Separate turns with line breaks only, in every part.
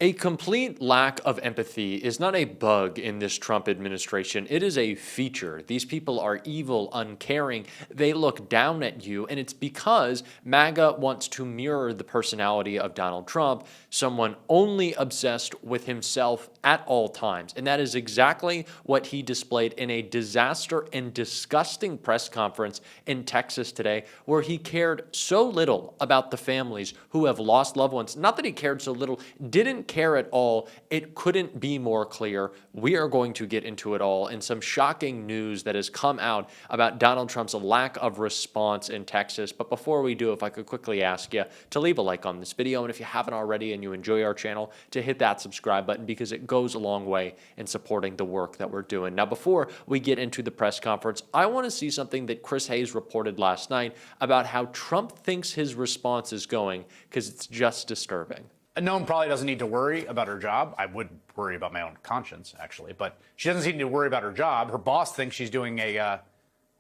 A complete lack of empathy is not a bug in this Trump administration. It is a feature. These people are evil, uncaring. They look down at you, and it's because MAGA wants to mirror the personality of Donald Trump, someone only obsessed with himself at all times. And that is exactly what he displayed in a disaster and disgusting press conference in Texas today, where he cared so little about the families who have lost loved ones. Not that he cared so little, didn't care at all. It couldn't be more clear. We are going to get into it all and some shocking news that has come out about Donald Trump's lack of response in Texas. But before we do, if I could quickly ask you to leave a like on this video, and if you haven't already and you enjoy our channel, to hit that subscribe button, because it goes a long way in supporting the work that we're doing. Now, before we get into the press conference, I want to see something that Chris Hayes reported last night about how Trump thinks his response is going, because it's just disturbing.
Noam probably doesn't need to worry about her job. I would worry about my own conscience, actually. But she doesn't need to worry about her job. Her boss thinks she's doing a,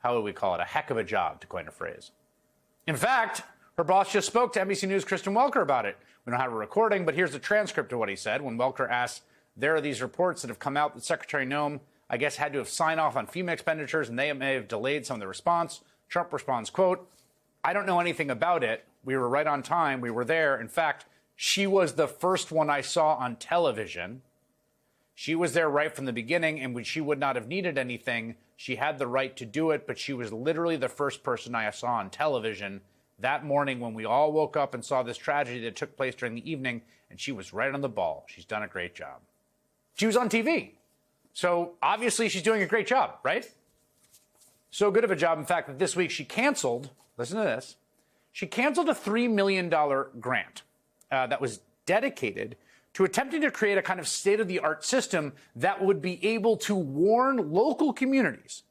how would we call it, a heck of a job, to coin a phrase. In fact, her boss just spoke to NBC News' Kristen Welker about it. We don't have a recording, but here's the transcript of what he said when Welker asked, there are these reports that have come out that Secretary Noam, I guess, had to have signed off on FEMA expenditures, and they may have delayed some of the response. Trump responds, quote, I don't know anything about it. We were right on time. We were there. In fact, she was the first one I saw on television. She was there right from the beginning, and she would not have needed anything. She had the right to do it, but she was literally the first person I saw on television that morning when we all woke up and saw this tragedy that took place during the evening, and she was right on the ball. She's done a great job. She was on TV. So obviously she's doing a great job, right? So good of a job, in fact, that this week she canceled, listen to this, she canceled a $3 million grant that was dedicated to attempting to create a kind of state-of-the-art system that would be able to warn local communities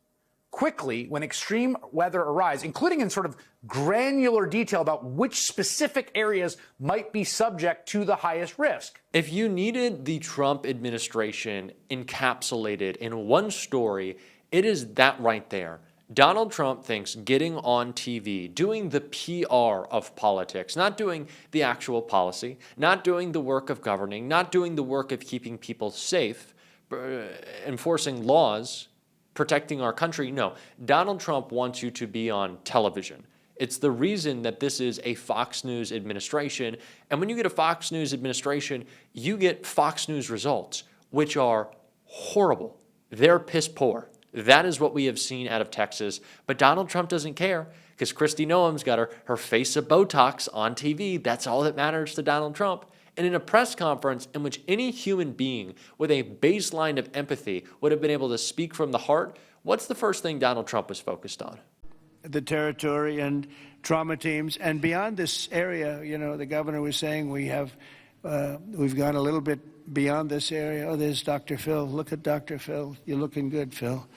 quickly when extreme weather arrives, including in sort of granular detail about which specific areas might be subject to the highest risk.
If you needed the Trump administration encapsulated in one story, it is that right there. Donald Trump thinks getting on TV, doing the PR of politics, not doing the actual policy, not doing the work of governing, not doing the work of keeping people safe, enforcing laws, protecting our country. No, Donald Trump wants you to be on television. It's the reason that this is a Fox News administration. And when you get a Fox News administration, you get Fox News results, which are horrible. They're piss poor. That is what we have seen out of Texas. But Donald Trump doesn't care, because Kristi Noem's got her face of Botox on TV. That's all that matters to Donald Trump. And in a press conference in which any human being with a baseline of empathy would have been able to speak from the heart, what's the first thing Donald Trump was focused on?
The territory and trauma teams. And beyond this area, you know, the governor was saying we've gone a little bit beyond this area. Oh, there's Dr. Phil. Look at Dr. Phil. You're looking good, Phil.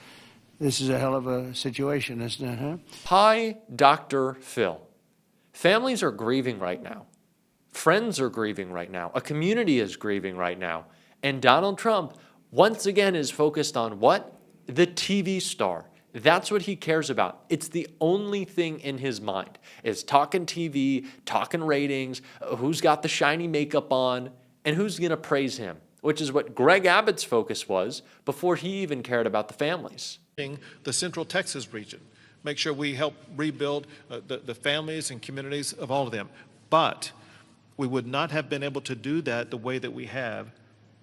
This is a hell of a situation, isn't it, huh?
Hi, Dr. Phil. Families are grieving right now. Friends are grieving right now. A community is grieving right now. And Donald Trump, once again, is focused on what? The TV star. That's what he cares about. It's the only thing in his mind, is talking TV, talking ratings, who's got the shiny makeup on, and who's going to praise him, which is what Greg Abbott's focus was before he even cared about the families.
The Central Texas region, make sure we help rebuild the families and communities of all of them. But we would not have been able to do that the way that we have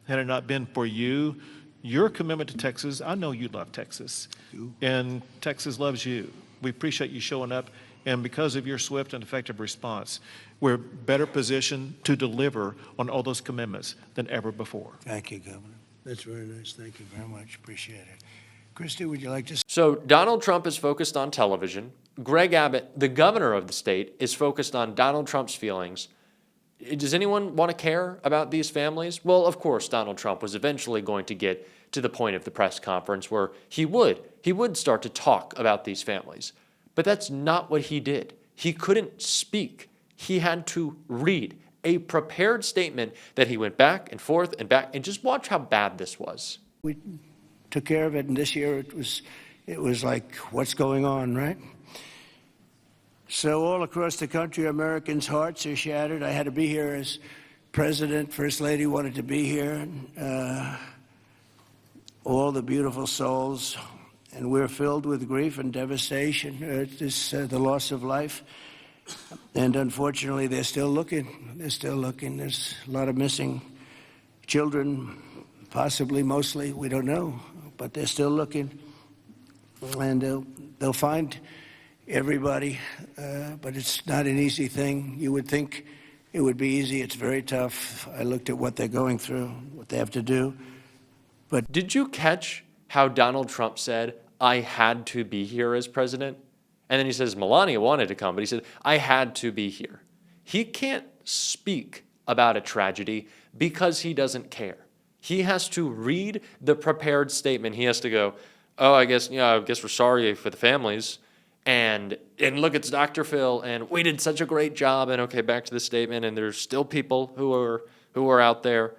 had it not been for you, your commitment to Texas. I know you love Texas, and Texas loves you. We appreciate you showing up, and because of your swift and effective response, we're better positioned to deliver on all those commitments than ever before.
Thank you, Governor. That's very nice. Thank you very much. Appreciate it. Kristi, would you like to...
So Donald Trump is focused on television. Greg Abbott, the governor of the state, is focused on Donald Trump's feelings. Does anyone want to care about these families? Well, of course, Donald Trump was eventually going to get to the point of the press conference where he would start to talk about these families. But that's not what he did. He couldn't speak. He had to read a prepared statement that he went back and forth and back, and just watch how bad this was.
We took care of it, and this year it was like, what's going on, right? So all across the country, Americans' hearts are shattered. I had to be here as President, First Lady wanted to be here, all the beautiful souls, and we're filled with grief and devastation. The loss of life. And unfortunately, they're still looking. They're still looking. There's a lot of missing children, possibly, mostly, we don't know, but they're still looking. And they'll find everybody, but it's not an easy thing. You would think it would be easy. It's very tough. I looked at what they're going through, what they have to do. But
Did you catch how Donald Trump said, I had to be here as president? And then he says, Melania wanted to come, but he said, I had to be here. He can't speak about a tragedy because he doesn't care. He has to read the prepared statement. He has to go, oh, I guess we're sorry for the families. And look, it's Dr. Phil, and we did such a great job. And okay, back to the statement. And there's still people who are out there.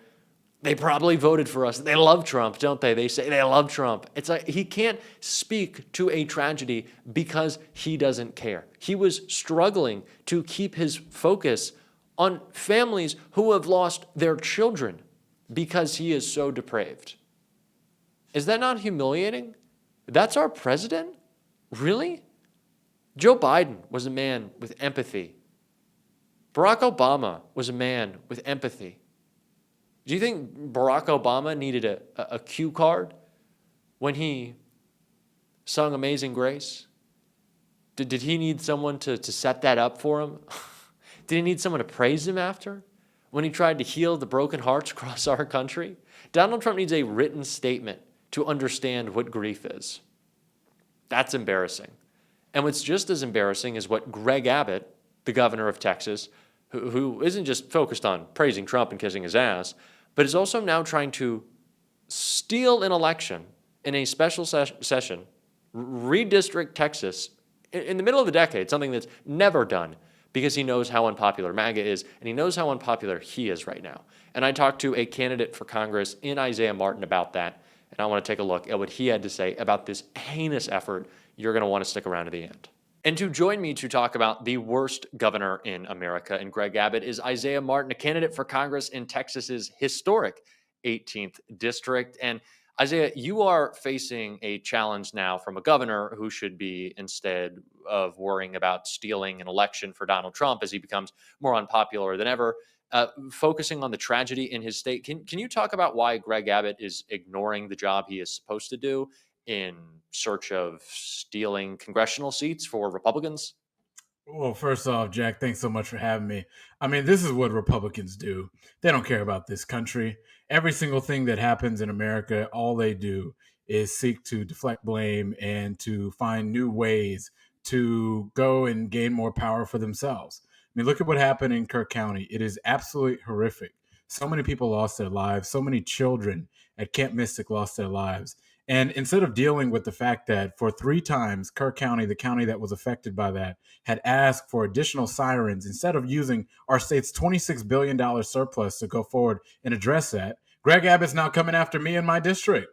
They probably voted for us. They love Trump, don't they? They say they love Trump. It's like he can't speak to a tragedy because he doesn't care. He was struggling to keep his focus on families who have lost their children because he is so depraved. Is that not humiliating? That's our president? Really? Joe Biden was a man with empathy. Barack Obama was a man with empathy. Do you think Barack Obama needed a cue card when he sung Amazing Grace? Did he need someone to set that up for him? Did he need someone to praise him after when he tried to heal the broken hearts across our country? Donald Trump needs a written statement to understand what grief is. That's embarrassing. And what's just as embarrassing is what Greg Abbott, the governor of Texas, who isn't just focused on praising Trump and kissing his ass, but is also now trying to steal an election in a special session, redistrict Texas in the middle of the decade, something that's never done because he knows how unpopular MAGA is, and he knows how unpopular he is right now. And I talked to a candidate for Congress in Isaiah Martin about that, and I want to take a look at what he had to say about this heinous effort. You're going to want to stick around to the end. And to join me to talk about the worst governor in America and Greg Abbott is Isaiah Martin, a candidate for Congress in Texas's historic 18th district. And Isaiah, you are facing a challenge now from a governor who should be, instead of worrying about stealing an election for Donald Trump as he becomes more unpopular than ever, focusing on the tragedy in his state. Can you talk about why Greg Abbott is ignoring the job he is supposed to do in search of stealing congressional seats for Republicans?
Well, first off, Jack, thanks so much for having me. I mean, this is what Republicans do. They don't care about this country. Every single thing that happens in America, all they do is seek to deflect blame and to find new ways to go and gain more power for themselves. I mean, look at what happened in Kirk County. It is absolutely horrific. So many people lost their lives. So many children at Camp Mystic lost their lives. And instead of dealing with the fact that for 3 times, Kirk County, the county that was affected by that, had asked for additional sirens, instead of using our state's $26 billion surplus to go forward and address that, Greg Abbott's now coming after me in my district.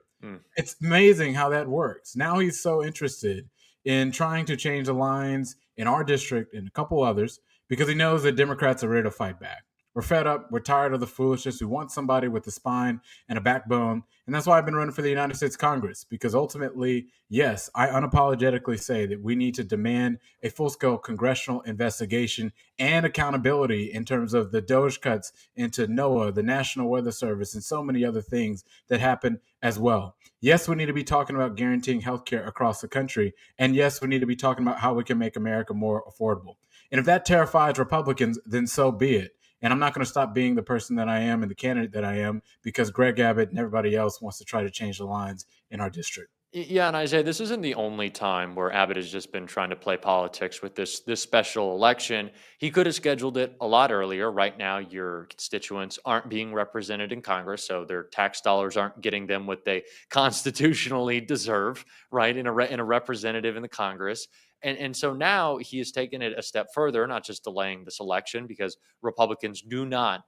It's amazing how that works. Now he's so interested in trying to change the lines in our district and a couple others because he knows that Democrats are ready to fight back. We're fed up. We're tired of the foolishness. We want somebody with a spine and a backbone. And that's why I've been running for the United States Congress, because ultimately, yes, I unapologetically say that we need to demand a full-scale congressional investigation and accountability in terms of the DOGE cuts into NOAA, the National Weather Service, and so many other things that happen as well. Yes, we need to be talking about guaranteeing healthcare across the country. And yes, we need to be talking about how we can make America more affordable. And if that terrifies Republicans, then so be it. And I'm not going to stop being the person that I am and the candidate that I am because Greg Abbott and everybody else wants to try to change the lines in our district.
Yeah, and Isaiah, this isn't the only time where Abbott has just been trying to play politics with this special election. He could have scheduled it a lot earlier. Right now, your constituents aren't being represented in Congress, so their tax dollars aren't getting them what they constitutionally deserve, right, in a representative in the Congress. And so now he has taken it a step further, not just delaying this election, because Republicans do not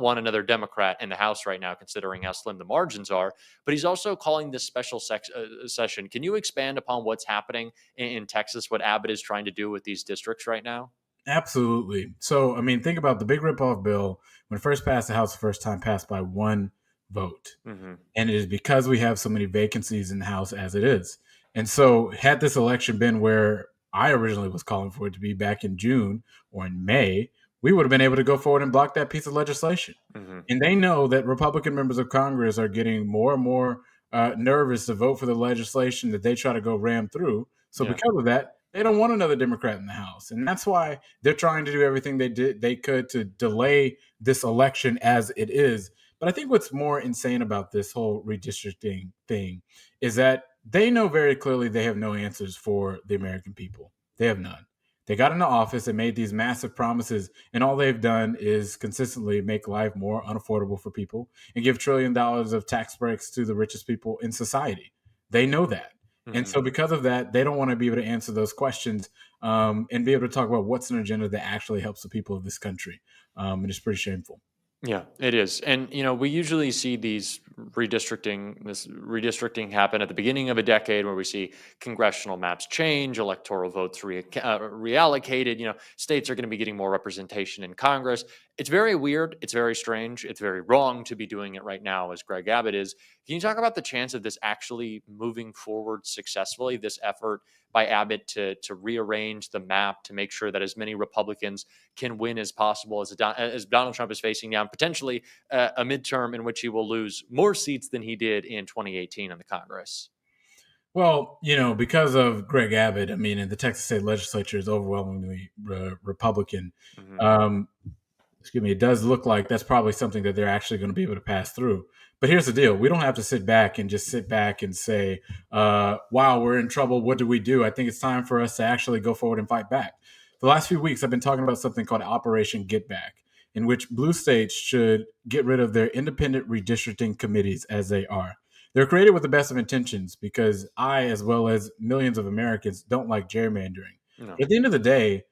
want another Democrat in the House right now, considering how slim the margins are. But he's also calling this special session. Can you expand upon what's happening in Texas, what Abbott is trying to do with these districts right now?
Absolutely. So, I mean, think about the big ripoff bill When it first passed the House the first time, passed by one vote.
Mm-hmm.
And it is because we have so many vacancies in the House as it is. And so had this election been where I originally was calling for it to be back in June or in May, we would have been able to go forward and block that piece of legislation.
Mm-hmm.
And they know that Republican members of Congress are getting more and more nervous to vote for the legislation that they try to go ram through. So
Yeah.
because of that, they don't want another Democrat in the House. And that's why they're trying to do everything they could to delay this election as it is. But I think what's more insane about this whole redistricting thing is that they know very clearly they have no answers for the American people. They have none. They got into office and made these massive promises, and all they've done is consistently make life more unaffordable for people and give $1 trillion of tax breaks to the richest people in society. They know that.
Mm-hmm.
And so because of that, they don't want to be able to answer those questions and be able to talk about what's an agenda that actually helps the people of this country. And it's pretty shameful.
Yeah, it is. And we usually see this redistricting happen at the beginning of a decade where we see congressional maps change, electoral votes reallocated, states are going to be getting more representation in Congress. It's very weird, it's very strange, it's very wrong to be doing it right now as Greg Abbott is. Can you talk about the chance of this actually moving forward successfully, this effort by Abbott to rearrange the map to make sure that as many Republicans can win as possible as Donald Trump is facing down potentially a midterm in which he will lose more seats than he did in 2018 in the Congress?
Well, because of Greg Abbott, and the Texas state legislature is overwhelmingly Republican.
Mm-hmm.
It does look like that's probably something that they're actually going to be able to pass through. But here's the deal. We don't have to sit back and say, wow, we're in trouble. What do we do? I think it's time for us to actually go forward and fight back. The last few weeks, I've been talking about something called Operation Get Back, in which blue states should get rid of their independent redistricting committees as they are. They're created with the best of intentions because I, as well as millions of Americans, don't like gerrymandering.
No.
But at the end of the day,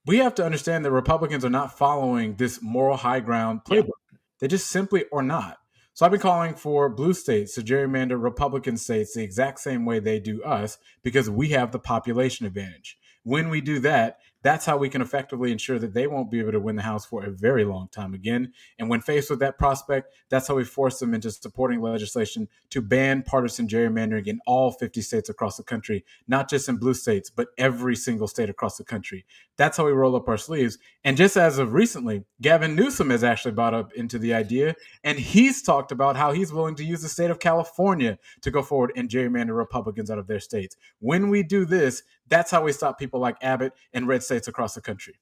we have to understand that Republicans are not following this moral high ground playbook. Yeah. They just simply are not. So I've been calling for blue states to gerrymander Republican states the exact same way they do us because we have the population advantage. When we do that, that's how we can effectively ensure that they won't be able to win the House for a very long time again. And when faced with that prospect, that's how we force them into supporting legislation to ban partisan gerrymandering in all 50 states across the country, not just in blue states, but every single state across the country. That's how we roll up our sleeves. And just as of recently, Gavin Newsom has actually brought up into the idea, and he's talked about how he's willing to use the state of California to go forward and gerrymander Republicans out of their states. When we do this, that's how we stop people like Abbott and red states across the country.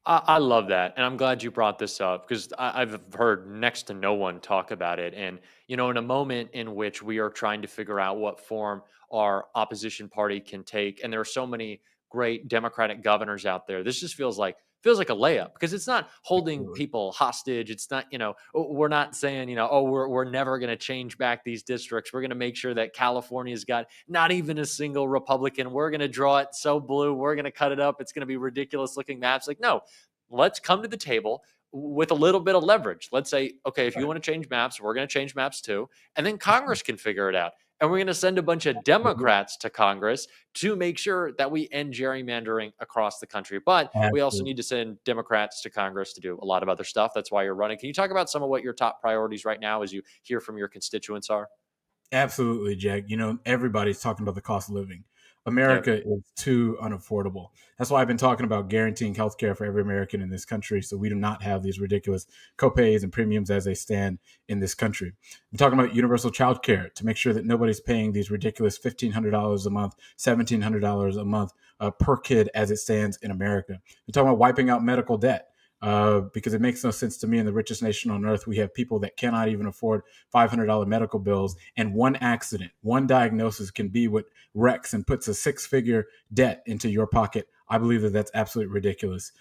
I love that. And I'm glad you brought this up because I've heard next to no one talk about it. And, in a moment in which we are trying to figure out what form our opposition party can take, and there are so many great Democratic governors out there, this just feels like a layup because it's not holding people hostage. It's not, we're not saying, we're never going to change back these districts. We're going to make sure that California's got not even a single Republican. We're going to draw it so blue. We're going to cut it up. It's going to be ridiculous looking maps. Like, no, let's come to the table with a little bit of leverage. Let's say, okay, if you want to change maps, we're going to change maps too. And then Congress can figure it out. And we're going to send a bunch of Democrats to Congress to make sure that we end gerrymandering across the country. But we also need to send Democrats to Congress to do a lot of other stuff. That's why you're running. Can you talk about some of what your top priorities right now as you hear from your constituents are?
Absolutely, Jack. Everybody's talking about the cost of living. America is too unaffordable. That's why I've been talking about guaranteeing health care for every American in this country so we do not have these ridiculous copays and premiums as they stand in this country. I'm talking about universal child care to make sure that nobody's paying these ridiculous $1,500 a month, $1,700 a month per kid as it stands in America. I'm talking about wiping out medical debt. Because it makes no sense to me in the richest nation on earth, we have people that cannot even afford $500 medical bills. And one accident, one diagnosis can be what wrecks and puts a six-figure debt into your pocket. I believe that that's absolutely ridiculous.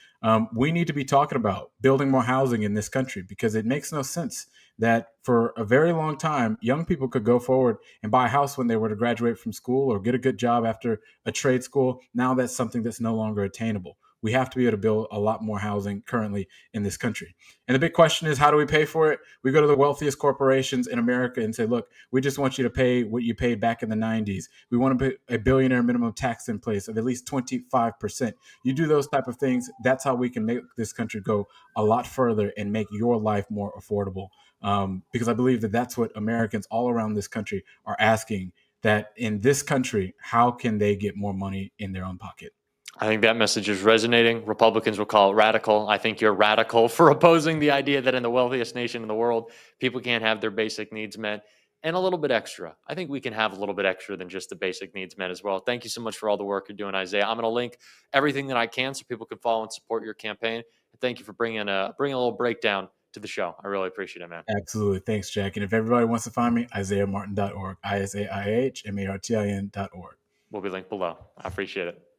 We need to be talking about building more housing in this country because it makes no sense that for a very long time, young people could go forward and buy a house when they were to graduate from school or get a good job after a trade school. Now that's something that's no longer attainable. We have to be able to build a lot more housing currently in this country. And the big question is, how do we pay for it? We go to the wealthiest corporations in America and say, look, we just want you to pay what you paid back in the 90s. We want to put a billionaire minimum tax in place of at least 25%. You do those type of things, that's how we can make this country go a lot further and make your life more affordable. Because I believe that that's what Americans all around this country are asking, that in this country, how can they get more money in their own pocket?
I think that message is resonating. Republicans will call it radical. I think you're radical for opposing the idea that in the wealthiest nation in the world, people can't have their basic needs met and a little bit extra. I think we can have a little bit extra than just the basic needs met as well. Thank you so much for all the work you're doing, Isaiah. I'm going to link everything that I can so people can follow and support your campaign. Thank you for bringing a little breakdown to the show. I really appreciate it, man.
Absolutely. Thanks, Jack. And if everybody wants to find me, IsaiahMartin.org, IsaiahMartin.org.
Will be linked below. I appreciate it.